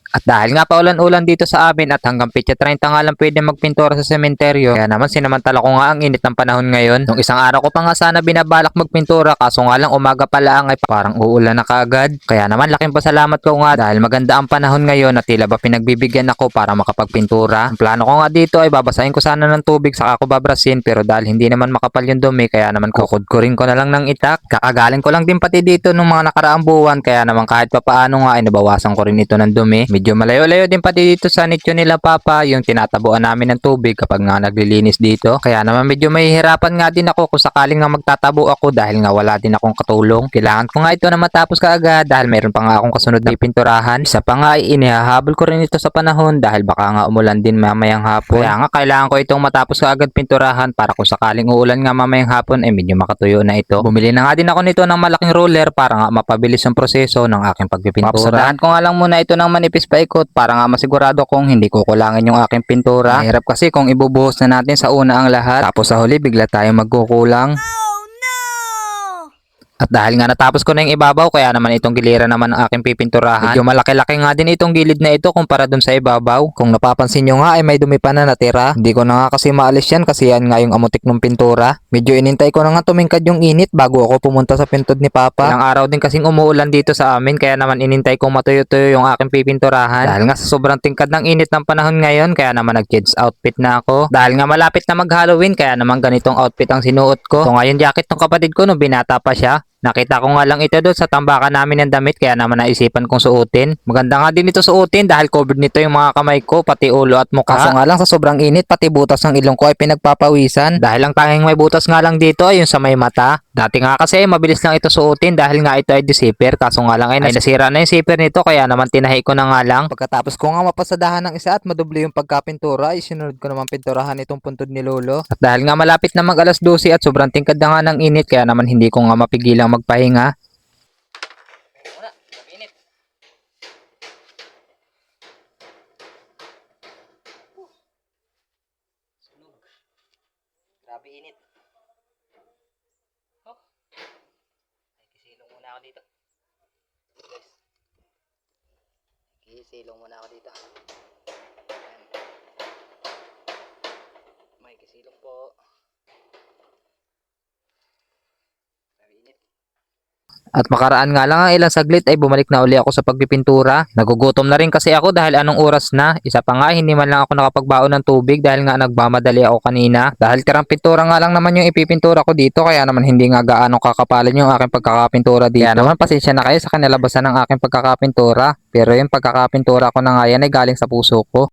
At dahil nga paulan-ulan dito sa amin at hanggang pitsa 30 nga lang pwede magpintura sa sementeryo, kaya naman sinamantala ko nga ang init ng panahon ngayon. Nung isang araw ko pa nga sana binabalak magpintura, kaso nga lang umaga pa lang ay parang uulan na kaagad. Kaya naman laking pasalamat ko nga dahil maganda ang panahon ngayon at tila ba pinagbibigyan ako para makapagpintura. Ang plano ko nga dito ay babasahin ko sana ng tubig saka ako babrasin, pero dahil hindi naman makapal yung dumi, kaya naman kukudkurin ko na lang ng itak. Kakagaling ko lang din pati dito nung mga nakaraang buwan, kaya naman kahit papaano nga ay nabawasan ko rin ito ng dumi. Medyo malayo-layo din pati dito sa nicho nila Papa yung tinatabuan namin ng tubig kapag nga naglilinis dito. Kaya naman medyo mahihirapan nga din ako kung sakaling nga magtatabo ako dahil nga wala din akong katulong. Kailangan ko nga ito na matapos kaagad dahil mayroon pa nga akong kasunod na pinturahan. Isa pa nga ay inihahabol ko rin ito sa panahon dahil baka nga umulan din mamayang hapon. Kaya nga kailangan ko itong matapos kaagad pinturahan para kung sakaling uulan nga mamayang hapon ay medyo makatuyo na ito. Bumili na nga din ako nito ng malaking roller para nga mapabilis ang proseso ng aking pagpipintura. Papasadahan ko nga lang muna ito ng manipis paikot para nga masigurado kong hindi kukulangin yung aking pintura. Mahirap kasi kung ibubuhos na natin sa una ang lahat tapos sa huli bigla tayong magkukulang. At dahil nga natapos ko na yung ibabaw, kaya naman itong giliran naman ang aking pipinturahan. Medyo malaki-laki nga din itong gilid na ito kumpara dun sa ibabaw. Kung napapansin nyo nga ay may dumi pa na natira. Hindi ko na nga kasi maalis yan kasi yan nga yung amutik ng pintura. Medyo inintay ko na nga tumingkad yung init bago ako pumunta sa pintod ni Papa. Ilang araw din kasing umuulan dito sa amin, kaya naman inintay kong matuyo-tuyo yung aking pipinturahan. Dahil nga sa sobrang tingkad ng init ng panahon ngayon, kaya naman nag-change outfit na ako. Dahil nga malapit na mag-Halloween, kaya naman ganitong outfit ang sinuot ko. So ngayon jacket ng kapatid ko nung binata pa siya. Nakita ko nga lang ito doon sa tambakan namin ng damit, kaya naman naisipan kong suotin. Maganda nga din ito suotin dahil covered nito yung mga kamay ko, pati ulo at mukha. Kaso nga lang sa sobrang init, pati butas ng ilong ko ay pinagpapawisan. Dahil ang tanging may butas nga lang dito ay yung sa may mata. Dati nga kasi mabilis lang ito suotin dahil nga ito ay zipper, kaso nga lang ay nasira na yung zipper nito, kaya naman tinahi ko na nga lang. Pagkatapos ko nga mapasadahan ng isa at madubli yung pagkapintura, isinunod ko naman pinturahan itong puntod ni Lolo. At dahil nga malapit na mag alas 12 at sobrang tingkad na nga ng init, kaya naman hindi ko nga mapigilang magpahinga. Grabe init. Oh. Ay, kisilong muna ako dito. Guys. Kisilong muna ako dito. Ayan. May kisilong po. Grabe init. At makaraan nga lang ang ilang saglit ay bumalik na uli ako sa pagpipintura. Nagugutom na rin kasi ako dahil anong oras na. Isa pa nga hindi man lang ako nakapagbaon ng tubig dahil nga nagmamadali ako kanina. Dahil tirang pintura nga lang naman yung ipipintura ko dito, kaya naman hindi nga gaano kakapalan yung aking pagkakapintura dito. Kaya naman pasensya na kayo sa kanilabasan ng aking pagkakapintura. Pero yung pagkakapintura ko na nga yan ay galing sa puso ko.